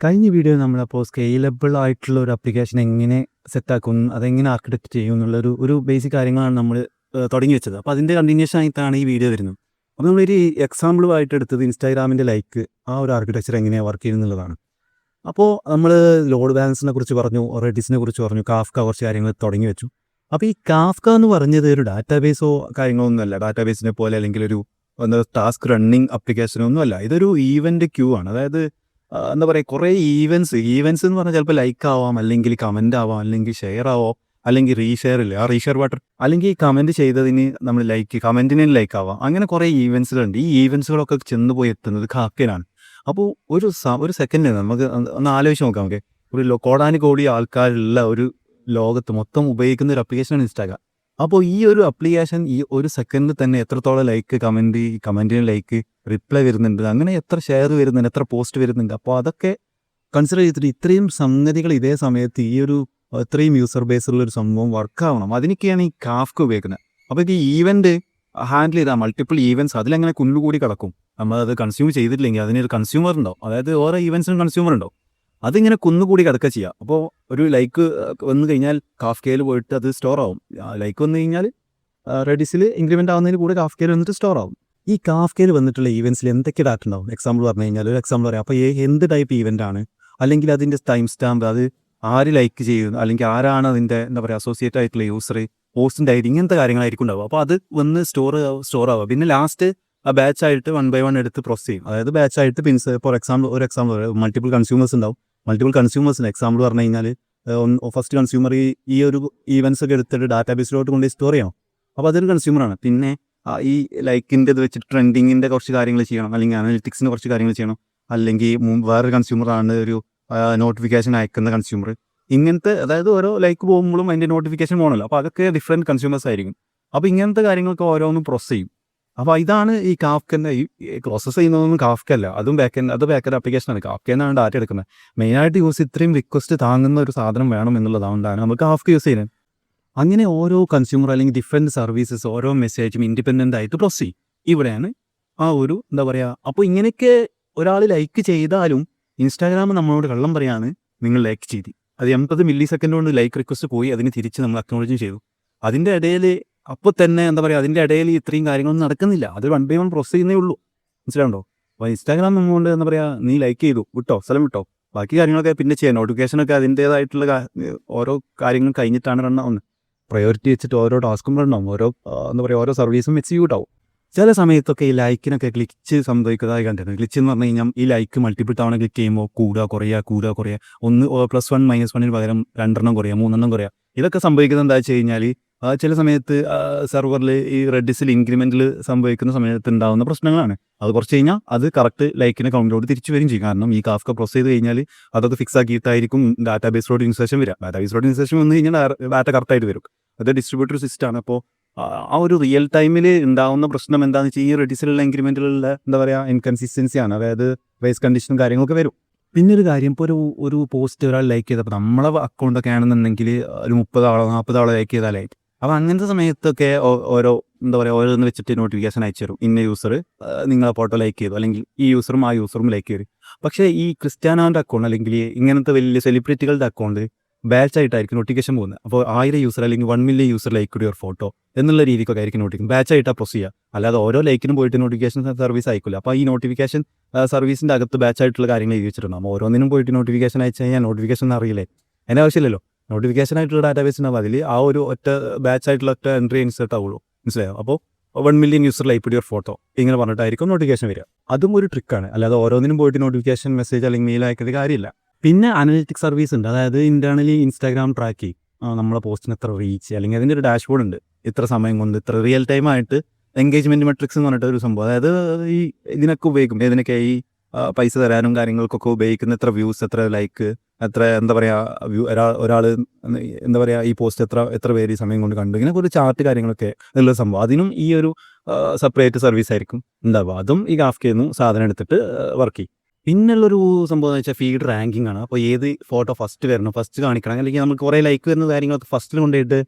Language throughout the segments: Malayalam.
കഴിഞ്ഞ വീഡിയോ നമ്മളപ്പോൾ സ്കെയിലബിൾ ആയിട്ടുള്ള ഒരു ആപ്ലിക്കേഷൻ എങ്ങനെ സെറ്റാക്കും, അതെങ്ങനെ ആർക്കിടെക്ട് ചെയ്യും എന്നുള്ള ഒരു ബേസിക് കാര്യങ്ങളാണ് നമ്മൾ തുടങ്ങി വെച്ചത്. അപ്പോൾ അതിൻ്റെ കണ്ടിന്യൂഷൻ ആയിട്ടാണ് ഈ വീഡിയോ വരുന്നത്. അപ്പോൾ നമ്മളൊരു എക്സാമ്പിളുമായിട്ട് എടുത്തത് ഇൻസ്റ്റാഗ്രാമിൻ്റെ ലൈക്ക് ആ ഒരു ആർക്കിടെക്ചർ എങ്ങനെയാണ് വർക്ക് ചെയ്യുന്നുള്ളതാണ്. അപ്പോൾ നമ്മൾ ലോഡ് ബാലൻസിനെ കുറിച്ച് പറഞ്ഞു, റെഡിസിനെ കുറിച്ച് പറഞ്ഞു, കാഫ്ക കുറച്ച് കാര്യങ്ങൾ തുടങ്ങി വെച്ചു. അപ്പോൾ ഈ കാഫ്ക എന്ന് പറഞ്ഞത് ഒരു ഡാറ്റാബേസോ കാര്യങ്ങളൊന്നുമല്ല, ഡാറ്റാബേസിനെ പോലെ അല്ലെങ്കിൽ ഒരു ടാസ്ക് റണ്ണിങ് ആപ്ലിക്കേഷനോ ഒന്നുമല്ല. ഇതൊരു ഈവൻ്റ് ക്യൂ ആണ്. അതായത് എന്താ പറയുക, കുറേ ഈവൻസ് എന്ന് പറഞ്ഞാൽ ചിലപ്പോൾ ലൈക്ക് ആവാം, അല്ലെങ്കിൽ കമൻ്റ് ആവാം, അല്ലെങ്കിൽ ഷെയർ ആവാം, അല്ലെങ്കിൽ റീഷെയർ ഇല്ല ആ റീഷെയർ ബട്ടൺ, അല്ലെങ്കിൽ കമൻറ്റ് ചെയ്തതിന് നമ്മൾ കമൻറ്റിന് ലൈക്ക് ആവാം. അങ്ങനെ കുറേ ഈവൻസുകളുണ്ട്. ഈ ഈവൻസുകളൊക്കെ ചെന്ന് പോയി എത്തുന്നത് കാഫ്കയിലാണ്. അപ്പോൾ ഒരു സെക്കൻഡ് നമുക്ക് ഒന്ന് ആലോചിച്ച് നോക്കാം. നമുക്ക് ഒരു കോടാനുകോടി ആൾക്കാരുള്ള ഒരു ലോകത്ത് മൊത്തം ഉപയോഗിക്കുന്ന ഒരു ആപ്ലിക്കേഷനാണ് ഇൻസ്റ്റാഗ്രാം. അപ്പോൾ ഈ ഒരു ആപ്ലിക്കേഷൻ ഈ ഒരു സെക്കൻഡിൽ തന്നെ എത്രത്തോളം ലൈക്ക്, കമൻറ്റിന് ലൈക്ക്, റിപ്ലൈ വരുന്നുണ്ട്, അങ്ങനെ എത്ര ഷെയർ വരുന്നുണ്ട്, എത്ര പോസ്റ്റ് വരുന്നുണ്ട്. അപ്പോൾ അതൊക്കെ കൺസിഡർ ചെയ്തിട്ട് ഇത്രയും സംഗതികൾ ഇതേ സമയത്ത് ഈ ഒരു ഇത്രയും യൂസർ ബേസുള്ളൊരു സംഭവം വർക്കാവണം, അതിനൊക്കെയാണ് ഈ കാഫ്ക ഉപയോഗിക്കുന്നത്. അപ്പോൾ ഈ ഈവൻറ്റ് ഹാൻഡിൽ ചെയ്താൽ മൾട്ടിപ്പിൾ ഈവൻറ്റ്സ് അതിലങ്ങനെ കുന്നുകൂടി കിടക്കും. നമ്മളത് കൺസ്യൂം ചെയ്തിട്ടില്ലെങ്കിൽ അതിനൊരു കൺസ്യൂമർ ഉണ്ടാവും. അതായത് ഓരോ ഈവൻസിനും കൺസ്യൂമർ ഉണ്ടാവും. അതിങ്ങനെ കുന്നുകൂടി കിടക്കുക ചെയ്യുക. അപ്പോൾ ഒരു ലൈക്ക് വന്നു കഴിഞ്ഞാൽ കാഫ്കയിൽ പോയിട്ട് അത് സ്റ്റോർ ആവും. ലൈക്ക് വന്നു കഴിഞ്ഞാൽ റെഡിസിൽ ഇൻക്രിമെൻ്റ് ആവുന്നതിന് കൂടെ കാഫ്കയിൽ വന്നിട്ട് സ്റ്റോർ ആവും. ഈ കാഫ്കയിൽ വന്നിട്ടുള്ള ഈവൻസിൽ എന്തൊക്കെ ഡാറ്റ ഉണ്ടാവും? എക്സാമ്പിൾ പറഞ്ഞു കഴിഞ്ഞാൽ ഒരു എക്സാമ്പിൾ പറയാം. അപ്പോൾ എന്ത് ടൈപ്പ് ഈവൻ്റ് ആണ്, അല്ലെങ്കിൽ അതിൻ്റെ ടൈം സ്റ്റാമ്പ്, അത് ആര് ലൈക്ക് ചെയ്യുന്നു, അല്ലെങ്കിൽ ആരാണ് അതിൻ്റെ എന്താ പറയുക അസോസിയേറ്റ് ആയിട്ടുള്ള യൂസർ, പോസ്റ്റിൻ്റെ ഐഡി, ഇങ്ങനത്തെ കാര്യങ്ങളായിരിക്കും ഉണ്ടാവുക. അപ്പോൾ അത് വന്ന് സ്റ്റോർ ആവുക. പിന്നെ ലാസ്റ്റ് ആ ബാച്ചായിട്ട് 1 by 1 എടുത്ത് പ്രോസസ് ചെയ്യും. അതായത് ബാച്ചായിട്ട് പിൻസ് ഫോർ എക്സാമ്പിൾ ഒരു എക്സാമ്പിൾ മൾട്ടിപ്പിൾ കൺസ്യൂമേഴ്സ് ഉണ്ടാവും. മൾട്ടിപ്പിൾ കൺസ്യൂമേഴ്സിന് എക്സാമ്പിൾ പറഞ്ഞു കഴിഞ്ഞാൽ ഫസ്റ്റ് കൺസ്യൂമർ ഈ ഒരു ഈവൻസ് ഒക്കെ എടുത്തിട്ട് ഡാറ്റാബേസിലോട്ട് കൊണ്ട് സ്റ്റോർ ചെയ്യണം. അപ്പോൾ അതൊരു കൺസ്യൂമറാണ്. പിന്നെ ഈ ലൈക്കിൻ്റെ ഇത് വെച്ചിട്ട് ട്രെൻഡിങ്ങിൻ്റെ കുറച്ച് കാര്യങ്ങൾ ചെയ്യണം, അല്ലെങ്കിൽ അനലിറ്റിക്സിൻ്റെ കുറച്ച് കാര്യങ്ങൾ ചെയ്യണം, അല്ലെങ്കിൽ വേറൊരു കൺസ്യൂമറാണ് ഒരു നോട്ടിഫിക്കേഷൻ അയക്കുന്ന കൺസ്യൂമർ. ഇങ്ങനത്തെ അതായത് ഓരോ ലൈക്ക് പോകുമ്പോഴും അതിൻ്റെ നോട്ടിഫിക്കേഷൻ പോകണമല്ലോ. അപ്പോൾ അതൊക്കെ ഡിഫറെൻറ്റ് കൺസ്യൂമേഴ്സ് ആയിരിക്കും. അപ്പോൾ ഇങ്ങനത്തെ കാര്യങ്ങളൊക്കെ ഓരോന്നും പ്രോസസ് ചെയ്യും. അപ്പോൾ ഇതാണ് ഈ കാഫ്കൻ്റെ ഈ പ്രോസസ്സ് ചെയ്യുന്നതൊന്നും കാഫ്കല്ല, അതും ബാക്കെൻഡ് ആപ്ലിക്കേഷനാണ്. കാഫ്കന്നാണ് ഡാറ്റ എടുക്കുന്നത്. മെയിനായിട്ട് ഇത്രയും റിക്വസ്റ്റ് താങ്ങുന്ന ഒരു സാധനം വേണം എന്നുള്ളതുകൊണ്ടാണ് നമുക്ക് കാഫ്ക യൂസ് ചെയ്യുന്നത്. അങ്ങനെ ഓരോ കൺസ്യൂമർ അല്ലെങ്കിൽ ഡിഫറെൻറ്റ് സർവീസസ് ഓരോ മെസ്സേജും ഇൻഡിപെൻഡൻ്റ് ആയിട്ട് പ്രോസസ് ചെയ്യും. ഇവിടെയാണ് ആ ഒരു എന്താ പറയുക. അപ്പോൾ ഇങ്ങനെയൊക്കെ ഒരാൾ ലൈക്ക് ചെയ്താലും ഇൻസ്റ്റാഗ്രാം നമ്മളോട് കള്ളം പറയാണ്, നിങ്ങൾ ലൈക്ക് ചെയ്തു. അത് 80 മില്ലി സെക്കൻഡ് കൊണ്ട് ലൈക്ക് റിക്വസ്റ്റ് പോയി, അതിന് തിരിച്ച് നമ്മൾ അക്നോളജ് ചെയ്തു. അതിൻ്റെ ഇടയിൽ അപ്പോൾ തന്നെ എന്താ പറയുക, അതിൻ്റെ ഇടയിൽ ഇത്രയും കാര്യങ്ങളൊന്നും നടക്കുന്നില്ല. അത് 1 by 1 പ്രോസസ് ചെയ്യുന്നേ ഉള്ളൂ. മനസ്സിലാവുണ്ടോ? അപ്പോൾ ഇൻസ്റ്റാഗ്രാം നമ്മളുകൊണ്ട് എന്താ പറയുക, നീ ലൈക്ക് ചെയ്തു വിട്ടോ, സ്ഥലം വിട്ടോ, ബാക്കി കാര്യങ്ങളൊക്കെ പിന്നെ ചെയ്യാം. നോട്ടിഫിക്കേഷനൊക്കെ അതിൻ്റേതായിട്ടുള്ള ഓരോ കാര്യങ്ങളും കഴിഞ്ഞിട്ടാണ് റണ്ണാവുന്നത്. പ്രയോറിറ്റി വെച്ചിട്ട് ഓരോ ടാസ്കും റണ്ണാവും, എന്താ പറയുക ഓരോ സർവീസും എക്സിക്യൂട്ട് ആവും. ചില സമയത്തൊക്കെ ഈ ലൈക്കിനൊക്കെ ഗ്ലിച്ച് സംഭവിക്കുന്നതായി കണ്ടിരുന്നു. ഗ്ലിച്ച് എന്ന് പറഞ്ഞു കഴിഞ്ഞാൽ ഈ ലൈക്ക് മൾട്ടിപ്പിൾ തവണ ക്ലിക്ക് ചെയ്യുമ്പോൾ കൂടുക കുറയുക, ഒന്ന് +1 -1 പകരം 2 കുറയുക, 3 കുറയുക. ഇതൊക്കെ സംഭവിക്കുന്നത് എന്താ വെച്ച് കഴിഞ്ഞാൽ ചില സമയത്ത് സെർവറിൽ ഈ റെഡിസിൽ ഇൻക്രിമെൻറ്റിൽ സംഭവിക്കുന്ന സമയത്ത് ഉണ്ടാകുന്ന പ്രശ്നങ്ങളാണ്. അത് കുറച്ച് കഴിഞ്ഞാൽ അത് കറക്റ്റ് ലൈക്കിന് കൗണ്ടിലോട്ട് തിരിച്ചു വരും ചെയ്യും. കാരണം ഈ കാഫ്ക പ്രോസസ് ചെയ്ത് കഴിഞ്ഞാൽ അതൊക്കെ ഫിക്സ് ആക്കിയിട്ടായിരിക്കും ഡാറ്റാബേസിലോട്ട് ഇൻസേർഷൻ വരിക. ഡാറ്റാബേസിലോട്ട് ഇൻസേർഷൻ വന്നു കഴിഞ്ഞാൽ ഡാറ്റ കറക്റ്റായിട്ട് വരും. അത് ഡിസ്ട്രിബ്യൂട്ടർ സിസ്റ്റമാണ്. അപ്പോൾ ആ ഒരു റിയൽ ടൈമിൽ ഉണ്ടാകുന്ന പ്രശ്നം എന്താണെന്ന് വെച്ചാൽ ഈ റെഡിസിലുള്ള ഇൻക്രിമെൻറ്റിലുള്ള എന്താ പറയുക ഇൻകൺസിസ്റ്റൻസിയാണ്. അതായത് വേസ് കണ്ടീഷനും കാര്യങ്ങളൊക്കെ വരും. പിന്നെ ഒരു കാര്യം, ഇപ്പോൾ ഒരു പോസ്റ്റ് ഒരാൾ ലൈക്ക് ചെയ്തപ്പോൾ നമ്മളെ അക്കൗണ്ടൊക്കെ ആണെന്നുണ്ടെങ്കിൽ ഒരു 30 ആളോ 40 ആളോ ലൈക്ക് ചെയ്താലായിട്ട്. അപ്പോൾ അങ്ങനത്തെ സമയത്തൊക്കെ ഓരോ എന്താ പറയുക ഓരോന്ന് വെച്ചിട്ട് നോട്ടിഫിക്കേഷൻ അയച്ചു തരും. ഇന്ന യൂസർ നിങ്ങളെ ഫോട്ടോ ലൈക്ക് ചെയ്തു, അല്ലെങ്കിൽ ഈ യൂസറും ആ യൂസറും ലൈക്ക് ചെയ്തു. പക്ഷേ ഈ ക്രിസ്ത്യാനോൻ്റെ അക്കൗണ്ട് അല്ലെങ്കിൽ ഇങ്ങനത്തെ വലിയ സെലിബ്രിറ്റികളുടെ അക്കൗണ്ട് ബാച്ചായിട്ടായിരിക്കും നോട്ടിഫിക്കേഷൻ പോകുന്നത്. അപ്പോൾ 1000 യൂസർ അല്ലെങ്കിൽ 1 മില്യൺ യൂസർ ലൈക്ക് ഒരു ഫോട്ടോ എന്നുള്ള രീതിക്കൊക്കെ ആയിരിക്കും നോട്ടിഫിക്കേഷൻ ബാച്ചായിട്ടാണ് പ്രോസസ് ചെയ്യുക. അല്ലാതെ ഓരോ ലൈക്കിനും പോയിട്ട് നോട്ടിഫിക്കേഷൻ സർവീസ് അയക്കില്ല. അപ്പോൾ ഈ നോട്ടിഫിക്കേഷൻ സർവീസിൻ്റെ അകത്ത് ബാച്ചായിട്ടുള്ള കാര്യങ്ങൾ എഴുതി വെച്ചിട്ടുണ്ടാകും. ഓരോന്നിനും പോയിട്ട് നോട്ടിഫിക്കേഷൻ അയച്ചു കഴിഞ്ഞാൽ നോട്ടിഫിക്കേഷൻ അറിയില്ലേ, അതിന് ആവശ്യമില്ലല്ലോ. നോട്ടിഫിക്കേഷൻ ആയിട്ടുള്ള ഡാറ്റാബേസ് ഉണ്ടാവും. അതിൽ ആ ഒരു ബാച്ചായിട്ടുള്ള ഒറ്റ എൻട്രി ഇൻസേർട്ട് ആവുള്ളൂ. മനസ്സിലായോ? അപ്പോൾ 1 മില്യൺ യൂസർ ലൈക്ക് ഒരു ഫോട്ടോ ഇങ്ങനെ പറഞ്ഞിട്ടായിരിക്കും നോട്ടിഫിക്കേഷൻ വരിക. അതും ഒരു ട്രിക്കാണ്. അല്ലാതെ ഓരോന്നിനും പോയിട്ട് നോട്ടിഫിക്കേഷൻ മെസ്സേജ് അല്ലെങ്കിൽ മെയിൽ അയക്കുന്ന കാര്യമില്ല. പിന്നെ അനലിറ്റിക്സ് സർവീസ് ഉണ്ട്. അതായത് ഇന്റേണലി ഇൻസ്റ്റാഗ്രാം ട്രാക്ക് ചെയ്യും നമ്മളെ പോസ്റ്റിന് എത്ര റീച്ച്, അല്ലെങ്കിൽ അതിൻ്റെ ഒരു ഡാഷ്ബോർഡ് ഉണ്ട്. ഇത്ര സമയം കൊണ്ട് ഇത്ര റിയൽ ടൈം ആയിട്ട് എൻഗേജ്മെൻറ്റ് മെട്രിക്സ് എന്ന് പറഞ്ഞിട്ട് ഒരു സംഭവം. അതായത് ഈ ഇതിനൊക്കെ ഉപയോഗിക്കും. ഇതിനൊക്കെ ഈ പൈസ തരാനും കാര്യങ്ങൾക്കൊക്കെ ഉപയോഗിക്കുന്ന എത്ര വ്യൂസ്, എത്ര ലൈക്ക്, എത്ര എന്താ പറയുക ഒരാൾ എന്താ പറയുക ഈ പോസ്റ്റ് എത്ര പേര് ഈ സമയം കൊണ്ട് കണ്ടു, ഇങ്ങനെ ഒരു ചാർട്ട് കാര്യങ്ങളൊക്കെ ഉള്ള സംഭവം. അതിനും ഈ ഒരു സെപ്പറേറ്റ് സർവീസ് ആയിരിക്കും ഉണ്ടാവുക. അതും ഈ കാഫ്കയിൽ നിന്ന് സാധനം എടുത്തിട്ട് വർക്ക് ചെയ്യും. പിന്നുള്ളൊരു സംഭവം എന്ന് വെച്ചാൽ ഫീഡ് റാങ്കിങ് ആണ്. അപ്പോൾ ഏത് ഫോട്ടോ ഫസ്റ്റ് കാണിക്കണം, അല്ലെങ്കിൽ നമുക്ക് കുറേ ലൈക്ക് വരുന്ന കാര്യങ്ങളൊക്കെ ഫസ്റ്റിൽ കൊണ്ടുപോയിട്ട്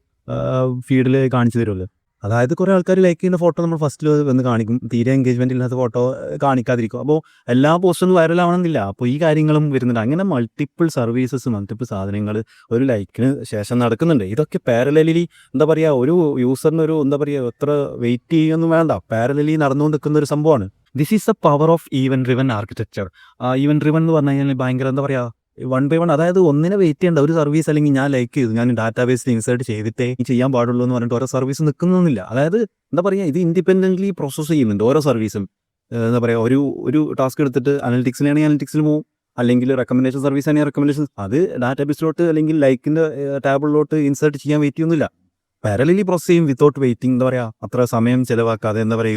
ഫീഡിൽ കാണിച്ചു തരുമല്ലോ. അതായത് കുറേ ആൾക്കാർ ലൈക്ക് ചെയ്യുന്ന ഫോട്ടോ നമ്മൾ ഫസ്റ്റിൽ വന്ന് കാണിക്കും, തീരെ എൻഗേജ്മെന്റ് ഇല്ലാത്ത ഫോട്ടോ കാണിക്കാതിരിക്കും. അപ്പോൾ എല്ലാ പോസ്റ്റൊന്നും വൈറലാവണമെന്നില്ല. അപ്പോൾ ഈ കാര്യങ്ങളും വരുന്നുണ്ട്. അങ്ങനെ മൾട്ടിപ്പിൾ സർവീസസ്, മൾട്ടിപ്പിൾ സാധനങ്ങൾ ഒരു ലൈക്കിന് ശേഷം നടക്കുന്നുണ്ട്. ഇതൊക്കെ പാരലലി എന്താ പറയുക, ഒരു യൂസറിനൊരു എന്താ പറയുക എത്ര വെയിറ്റ് ചെയ്യുകയൊന്നും വേണ്ട, പാരലലി നടന്നുകൊണ്ട് നിൽക്കുന്ന ഒരു സംഭവമാണ്. This is the power of even driven architecture. Even driven എന്ന് പറഞ്ഞു കഴിഞ്ഞാൽ ഭയങ്കര എന്താ പറയുക, 1 by 1, അതായത് ഒന്നിനെ വെയിറ്റ് ചെയ്യേണ്ട ഒരു സർവീസ് അല്ലെങ്കിൽ ഞാൻ ലൈക്ക് ചെയ്തു, ഞാൻ ഡാറ്റാബേസിൽ ഇൻസേർട്ട് ചെയ്തിട്ടേ ചെയ്യാൻ പാടുള്ളൂ എന്ന് പറഞ്ഞിട്ട് ഓരോ സർവീസ് നിൽക്കുന്നൊന്നുമില്ല. അതായത് എന്താ പറയുക, ഇത് ഇൻഡിപെൻഡൻ്റ്ലി പ്രോസസ്സ് ചെയ്യുന്നുണ്ട് ഓരോ സർവീസും. എന്താ പറയുക, ഒരു ടാസ്ക് എടുത്തിട്ട് അനലിറ്റിക്സിലാണെങ്കിൽ അനലിറ്റിക്സിൽ പോവും, അല്ലെങ്കിൽ റെക്കമെൻഡേഷൻ സർവീസ് ആണെങ്കിൽ റെക്കമെൻഡേഷൻ അത് ഡാറ്റാബേസിലോട്ട് അല്ലെങ്കിൽ ലൈക്കിൻ്റെ ടാബിളിലോട്ട് ഇൻസേർട്ട് ചെയ്യാൻ വെയിറ്റ് ചെയ്യുന്നില്ല. പാരലലി പ്രോസസ് ചെയ്യും വിത്തൗട്ട് വെയിറ്റിംഗ്. എന്താ പറയുക, അത്ര സമയം ചിലവാക്കാതെ എന്താ പറയുക,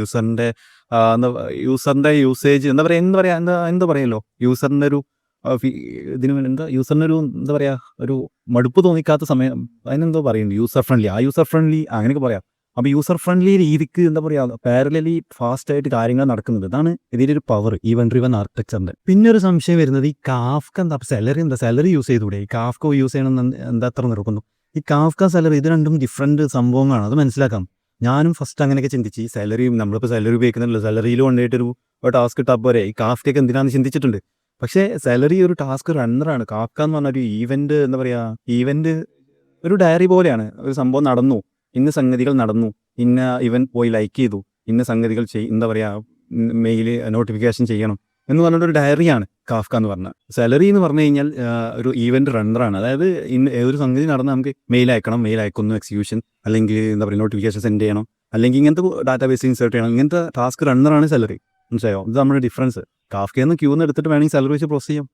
യൂസറിൻ്റെ യൂസേജ് എന്താ പറയുമല്ലോ, യൂസറിൻ്റെ ഒരു ഇതിന് യൂസറിനൊരു എന്താ പറയുക, ഒരു മടുപ്പ് തോന്നിക്കാത്ത സമയം, അതിനെന്തോ പറയുന്നത്, യൂസർ ഫ്രണ്ട്ലി അങ്ങനെയൊക്കെ പറയാം. അപ്പോൾ യൂസർ ഫ്രണ്ട്ലി രീതിക്ക് എന്താ പറയുക, പാരലലി ഫാസ്റ്റായിട്ട് കാര്യങ്ങൾ നടക്കുന്നുണ്ട്. ഇതാണ് ഇതിൻ്റെ ഒരു പവർ ഈവന്റ് ഡ്രിവൻ ആർക്കിടെക്ചറിൻ്റെ. പിന്നെ ഒരു സംശയം വരുന്നത്, ഈ കാഫ്ക സാലറി യൂസ് ചെയ്തുകൂടെ? ഈ കാഫ്ക യൂസ് ചെയ്യണം എന്താ അത്ര നിർബന്ധം? ഈ കാഫ്ക സാലറി ഇത് രണ്ടും ഡിഫറെൻറ്റ് സംഭവങ്ങളാണ്, അത് മനസ്സിലാക്കാം. ഞാനും ഫസ്റ്റ് അങ്ങനെയൊക്കെ ചിന്തിച്ച്, ഈ സാലറി നമ്മളിപ്പോൾ സാലറി ഉപയോഗിക്കുന്നുണ്ടല്ലോ, സാലറിയിൽ കൊണ്ടുപോയിട്ടൊരു ടാസ്ക് ഇട്ടാൽ പോരെ, ഈ കാഫ്കൊക്കെ എന്തിനാണെന്ന് ചിന്തിച്ചിട്ടുണ്ട്. പക്ഷേ സാലറി ഒരു ടാസ്ക് റണ്ണറാണ്. കാഫ്ക എന്ന് പറഞ്ഞ ഒരു ഈവന്റ് എന്താ പറയുക, ഈവന്റ് ഒരു ഡയറി പോലെയാണ്. ഒരു സംഭവം നടന്നു, ഇന്ന സംഗതികൾ നടന്നു, ഇന്ന ഇവൻ പോയി ലൈക്ക് ചെയ്തു, ഇന്ന സംഗതികൾ എന്താ പറയുക, മെയിൽ നോട്ടിഫിക്കേഷൻ ചെയ്യണം എന്ന് പറഞ്ഞിട്ടൊരു ഡയറിയാണ് കാഫ്ക എന്ന് പറഞ്ഞാൽ. സാലറി എന്ന് പറഞ്ഞു കഴിഞ്ഞാൽ ഒരു ഈവന്റ് റണ്ണറാണ്. അതായത് ഒരു സംഗതി നടന്നാൽ നമുക്ക് മെയിൽ അയക്കുന്നു, എക്സിക്യൂഷൻ, അല്ലെങ്കിൽ എന്താ പറയുക നോട്ടിഫിക്കേഷൻ സെൻഡ് ചെയ്യണം, അല്ലെങ്കിൽ ഇങ്ങനത്തെ ഡാറ്റാബേസ് ഇൻസേർട്ട് ചെയ്യണം, ഇങ്ങനത്തെ ടാസ്ക് റണ്ണറാണ് സാലറി. മനസ്സിലായോ? ഇത് നമ്മുടെ ഡിഫറൻസ്. കാഫ്കയെന്ന് ക്യൂന്ന് എടുത്തിട്ട് വേണമെങ്കിൽ സാലറി വെച്ച് പ്രോസസ് ചെയ്യാം,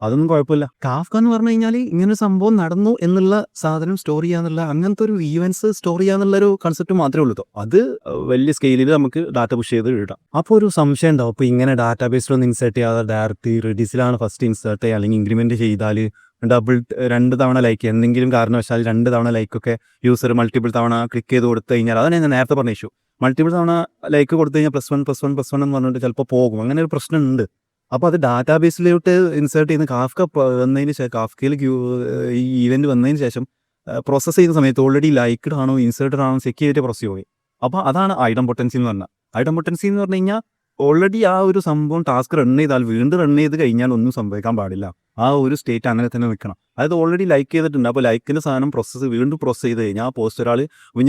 അതൊന്നും കുഴപ്പമില്ല. കാഫ്ക എന്ന് പറഞ്ഞു കഴിഞ്ഞാൽ ഇങ്ങനെ സംഭവം നടന്നു എന്നുള്ള സാധനം സ്റ്റോർ ചെയ്യാന്നുള്ള, അങ്ങനത്തെ ഒരു ഈവൻസ് സ്റ്റോർ ചെയ്യാന്നുള്ളൊരു കൺസെപ്റ്റ് മാത്രമേ ഉള്ളൂ. അത് വലിയ സ്കെയിലിൽ നമുക്ക് ഡാറ്റ പുഷ് ചെയ്ത് ഇടാം. അപ്പോൾ ഒരു സംശയം ഉണ്ടാവും, അപ്പോൾ ഇങ്ങനെ ഡാറ്റാബേസിലൊന്നും ഇൻസേർട്ട് ചെയ്യാതെ ഡയറക്റ്റ് റെഡിസിലാണ് ഫസ്റ്റ് ഇൻസേർട്ട് ചെയ്യുക, അല്ലെങ്കിൽ ഇൻക്രിമെൻറ്റ് ചെയ്താൽ 2 തവണ ലൈക്ക്, എന്തെങ്കിലും കാരണവശാൽ 2 തവണ ലൈക്കൊക്കെ യൂസർ മൾട്ടിപ്പിൾ തവണ ക്ലിക്ക് ചെയ്ത് കൊടുത്തു കഴിഞ്ഞാൽ, അതാണ് ഞാൻ നേരത്തെ പറഞ്ഞ ഇഷ്യൂ. മൾട്ടിപ്പിൾ തവണ ലൈക്ക് കൊടുത്തു കഴിഞ്ഞാൽ +1 എന്ന് പറഞ്ഞിട്ട് ചിലപ്പോൾ പോകും. അങ്ങനെ ഒരു പ്രശ്നമുണ്ട്. അപ്പോൾ അത് ഡാറ്റാബേസിലോട്ട് ഇൻസേർട്ട് ചെയ്യുന്ന കാഫ്ക വന്നതിന് ശേഷം, കാഫ്കയിൽ ഈ ഈവൻറ്റ് വന്നതിന് ശേഷം പ്രോസസ്സ് ചെയ്യുന്ന സമയത്ത് ഓൾറെഡി ലൈക്ക്ഡ് ആണോ ഇൻസേർട്ടഡ് ആണോ ചെക്ക് ചെയ്തിട്ട് പ്രോസസ് ചെയ്യും. അപ്പോൾ അതാണ് ഐഡം പൊട്ടൻസി എന്ന് പറഞ്ഞാൽ. ഐഡം പൊട്ടൻസി എന്ന് പറഞ്ഞു കഴിഞ്ഞാൽ ഓൾറെഡി ആ ഒരു സംഭവം ടാസ്ക് റൺ ചെയ്താൽ വീണ്ടും റൺ ചെയ്ത് കഴിഞ്ഞാൽ ഒന്നും സംഭവിക്കാൻ പാടില്ല. ആ ഒരു സ്റ്റേറ്റ് അങ്ങനെ തന്നെ നിൽക്കണം. അതായത് ഓൾറെഡി ലൈക്ക് ചെയ്തിട്ടുണ്ട്, അപ്പോൾ ലൈക്കിൻ്റെ സാധനം വീണ്ടും പ്രോസസ്സ് ചെയ്ത് കഴിഞ്ഞാൽ, ആ പോസ്റ്റ് ഒരാൾ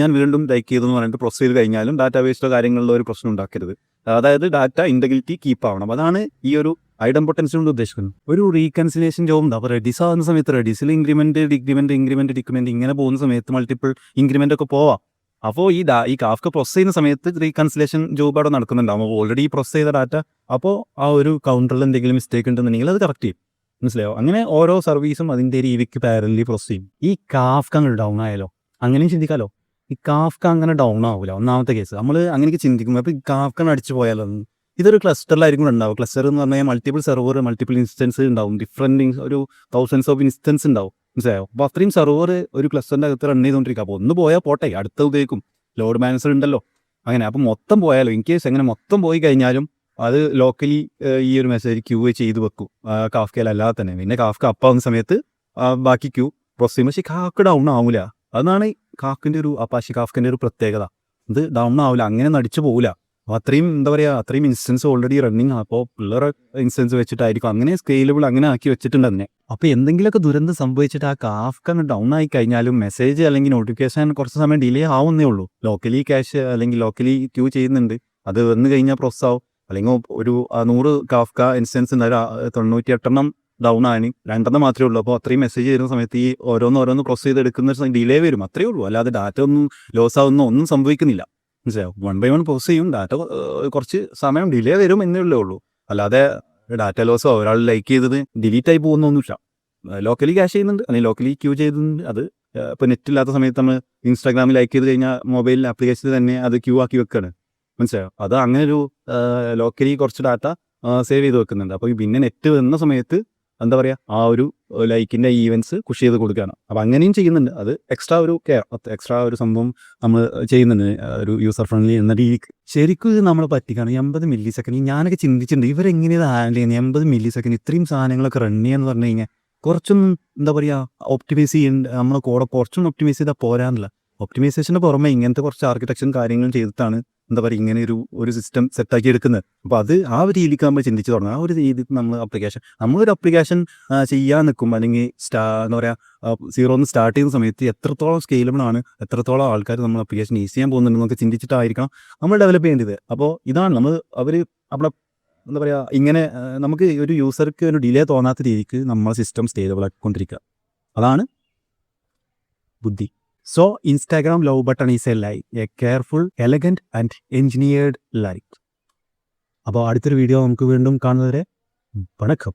ഞാൻ വീണ്ടും ലൈക്ക് ചെയ്തെന്ന് പറഞ്ഞിട്ട് പ്രോസസ്സ് ചെയ്ത് കഴിഞ്ഞാലും ഡാറ്റാബേസിലോ കാര്യങ്ങളിലോ ഒരു പ്രശ്നം ഉണ്ടാക്കരുത്. അതായത് ഡാറ്റ ഇൻറ്റഗ്രിറ്റി കീപ്പ് ആവണം. അതാണ് ഈ ഒരു ഐഡം പൊട്ടൻസി കൊണ്ട് ഉദ്ദേശിക്കുന്നത്. ഒരു റീകൺസിലേഷൻ ജോബ് ഉണ്ട്. അപ്പോൾ റെഡീസ് ആവുന്ന സമയത്ത് റെഡീസിൽ ഇൻക്രിമെൻറ്റ് ഇങ്ങനെ പോകുന്ന സമയത്ത് മൾട്ടിപ്പിൾ ഇൻക്രിമെൻ്റ് ഒക്കെ പോവാം. അപ്പോൾ ഈ കാഫ്ക പ്രോസസ് ചെയ്യുന്ന സമയത്ത് റീകൺസിലേഷൻ ജോബ് അവിടെ നടക്കുന്നുണ്ടാവും. അപ്പോൾ ഓൾറെഡി പ്രോസസ് ചെയ്ത ഡാറ്റ, അപ്പോൾ ആ ഒരു കൗണ്ടറിൽ എന്തെങ്കിലും മിസ്റ്റേക്ക് ഉണ്ടെന്നുണ്ടെങ്കിൽ അത് കറക്റ്റ് ചെയ്യും. മനസ്സിലായോ? അങ്ങനെ ഓരോ സർവീസും അതിൻ്റെ രീതിക്ക് പാരലി പ്രോസസ് ചെയ്യും. ഈ കാഫ്ക അങ്ങനെ ഡൗൺ ആയാലോ? അങ്ങനെയും ചിന്തിക്കാമല്ലോ. ഈ കാഫ്ക അങ്ങനെ ഡൗൺ ആവില്ല. ഒന്നാമത്തെ കേസ് നമ്മൾ അങ്ങനെയൊക്കെ ചിന്തിക്കുമ്പോൾ, അപ്പോൾ ഈ കാഫ്ക അടിച്ചു പോയാലോ? ഇതൊരു ക്ലസ്റ്ററിലായിരിക്കും ഉണ്ടാവും. ക്ലസ്റ്റർ എന്ന് പറഞ്ഞാൽ മൾട്ടിപ്പിൾ സെർവർ, മൾട്ടിപ്പിൾ ഇൻസ്റ്റൻസ് ഉണ്ടാവും, ഡിഫറെൻറ്റ് ഒരു തൗസൻഡ്സ് ഓഫ് ഇൻസ്റ്റൻസ് ഉണ്ടാവും. മനസ്സിലായോ? അപ്പോൾ അത്രയും സെർവർ ഒരു ക്ലസ്റ്ററിൻ്റെ അകത്ത് റൺ ചെയ്തുകൊണ്ടിരിക്കുക. അപ്പോൾ ഒന്ന് പോയാൽ പോട്ടെ, അടുത്ത ഉപയോഗിക്കും. ലോഡ് ബാലൻസർ ഉണ്ടല്ലോ. അങ്ങനെ അപ്പോൾ മൊത്തം പോയാലോ, ഇൻ കേസ് എങ്ങനെ മൊത്തം പോയി കഴിഞ്ഞാലും അത് ലോക്കലി ഈ ഒരു മെസ്സേജ് ക്യൂ ചെയ്ത് വെക്കും കാഫ്കയിലല്ലാതെ തന്നെ. പിന്നെ കാഫ്ക അപ്പാവുന്ന സമയത്ത് ബാക്കി ക്യൂ പ്രോസസ് ചെയ്യും. പക്ഷേ കാഫ്ക ഡൗൺ ആവില്ല. അതാണ് അപ്പാഷി കാഫ്കൻ്റെ ഒരു പ്രത്യേകത. ഇത് ഡൗൺ ആവില്ല, അങ്ങനെ നടിച്ചു പോകില്ല. അപ്പോൾ അത്രയും എന്താ പറയുക, അത്രയും ഇൻസ്റ്റൻസ് ഓൾറെഡി റണ്ണിങ്. അപ്പോൾ പിള്ളേർ ഇൻസ്റ്റൻസ് വെച്ചിട്ടായിരിക്കും അങ്ങനെ സ്കെയിലബിൾ അങ്ങനെ ആക്കി വെച്ചിട്ടുണ്ട് തന്നെ. അപ്പോൾ എന്തെങ്കിലുമൊക്കെ ദുരന്തം സംഭവിച്ചിട്ട് ആ കാഫ്ക ഡൗൺ ആയി കഴിഞ്ഞാലും മെസ്സേജ് അല്ലെങ്കിൽ നോട്ടിഫിക്കേഷൻ കുറച്ച് സമയം ഡിലേ ആവുന്നേ ഉള്ളൂ. ലോക്കലി ക്യാഷ് അല്ലെങ്കിൽ ലോക്കലി ക്യൂ ചെയ്യുന്നുണ്ട്, അത് വന്നു കഴിഞ്ഞാൽ പ്രോസസ് ആവും. അല്ലെങ്കിൽ ഒരു 100 കാഫ്ക ഇൻസ്റ്റൻസ് ഉണ്ടായാലും 98 ഡൗൺ ആണ്, 2 മാത്രമേ ഉള്ളൂ. അപ്പോൾ അത്രയും മെസ്സേജ് ചെയ്യുന്ന സമയത്ത് ഈ ഓരോന്ന് പ്രോസസ് ചെയ്ത് എടുക്കുന്ന ഡിലേ വരും, അത്രയേ ഉള്ളൂ. അല്ലാതെ ഡാറ്റ ഒന്നും ലോസ് ആവുന്നോ ഒന്നും സംഭവിക്കുന്നില്ല. മനസ്സിലാവും? 1 by 1 പ്രോസസ് ചെയ്യും, ഡാറ്റ കുറച്ച് സമയം ഡിലേ വരും എന്നേ ഉള്ളൂ. അല്ലാതെ ഡാറ്റ ലോസോ ഒരാൾ ലൈക്ക് ചെയ്തത് ഡിലീറ്റ് ആയി പോകുന്നൊന്നുമില്ല. ലോക്കലി ക്യാഷ് ചെയ്യുന്നുണ്ട്, അല്ലെങ്കിൽ ലോക്കലി ക്യൂ ചെയ്യുന്നുണ്ട്. അത് ഇപ്പോൾ നെറ്റ് ഇല്ലാത്ത സമയത്ത് നമ്മൾ ഇൻസ്റ്റാഗ്രാമിൽ ലൈക്ക് ചെയ്ത് കഴിഞ്ഞാൽ മൊബൈൽ ആപ്ലിക്കേഷനിൽ തന്നെ അത് ക്യൂ ആക്കി വെക്കുകയാണ്. മനസ്സിലായോ? അത് അങ്ങനെ ഒരു ലോക്കലി കുറച്ച് ഡാറ്റ സേവ് ചെയ്ത് വെക്കുന്നുണ്ട്. അപ്പോൾ പിന്നെ നെറ്റ് വന്ന സമയത്ത് എന്താ പറയുക, ആ ഒരു ലൈക്കിൻ്റെ ഈവൻസ് പുഷ് ചെയ്ത് കൊടുക്കുകയാണ്. അപ്പോൾ അങ്ങനെയും ചെയ്യുന്നുണ്ട്. അത് എക്സ്ട്രാ ഒരു സംഭവം നമ്മൾ ചെയ്യുന്നുണ്ട്, ഒരു യൂസർ ഫ്രണ്ട്ലി എന്ന രീതിക്ക്. ശരിക്കും ഇത് നമ്മൾ പറ്റിക്കാണ്. 80 മില്ലി സെക്കൻഡ് ഞാനൊക്കെ ചിന്തിച്ചിട്ടുണ്ട്, ഇവരെങ്ങനെയാണ് ഹാൻഡിൽ ചെയ്യുന്നത്? 80 മില്ലി സെക്കൻഡ് ഇത്രയും സാധനങ്ങളൊക്കെ റൺ ചെയ്യാന്ന് പറഞ്ഞു കഴിഞ്ഞാൽ കുറച്ചൊന്നും എന്താ പറയുക, ഒപ്റ്റിമൈസ് ചെയ്യുന്നുണ്ട്. നമ്മൾ കുറച്ചൊന്നും ഒപ്റ്റിമൈസ് ചെയ്താൽ പോരാന്നില്ല. ഒപ്റ്റിമൈസേഷന് പുറമെ ഇങ്ങനത്തെ കുറച്ച് ആർക്കിടെക്ചറും കാര്യങ്ങളും ചെയ്തിട്ടാണ് എന്താ പറയുക ഇങ്ങനെ ഒരു സിസ്റ്റം സെറ്റാക്കി എടുക്കുന്നത്. അപ്പോൾ അത് ആ ഒരു രീതിക്ക് നമ്മൾ ചിന്തിച്ച് തുടങ്ങും. ആ ഒരു രീതിക്ക് നമ്മളൊരു അപ്ലിക്കേഷൻ ചെയ്യാൻ നിൽക്കും, അല്ലെങ്കിൽ എന്താ പറയുക സീറോന്ന് സ്റ്റാർട്ട് ചെയ്യുന്ന സമയത്ത് എത്രത്തോളം സ്കെയിലബിൾ ആണ്, എത്രത്തോളം ആൾക്കാർ നമ്മൾ അപ്ലിക്കേഷൻ യൂസ് ചെയ്യാൻ പോകുന്നുണ്ടെന്നൊക്കെ ചിന്തിച്ചിട്ടായിരിക്കണം നമ്മൾ ഡെവലപ്പ് ചെയ്യേണ്ടത്. അപ്പോൾ ഇതാണ് അവർ അവിടെ എന്താ പറയുക ഇങ്ങനെ നമുക്ക് ഒരു യൂസർക്ക് ഒരു ഡിലേ തോന്നാത്ത രീതിക്ക് നമ്മളെ സിസ്റ്റം സ്റ്റേബിൾ ആക്കിക്കൊണ്ടിരിക്കുക. അതാണ് ബുദ്ധി. So Instagram love button is a lie, a careful, elegant and engineered lie. അപ്പോൾ അടുത്തൊരു വീഡിയോ നമുക്ക് വീണ്ടും കാണുന്നവരെ വണക്കം.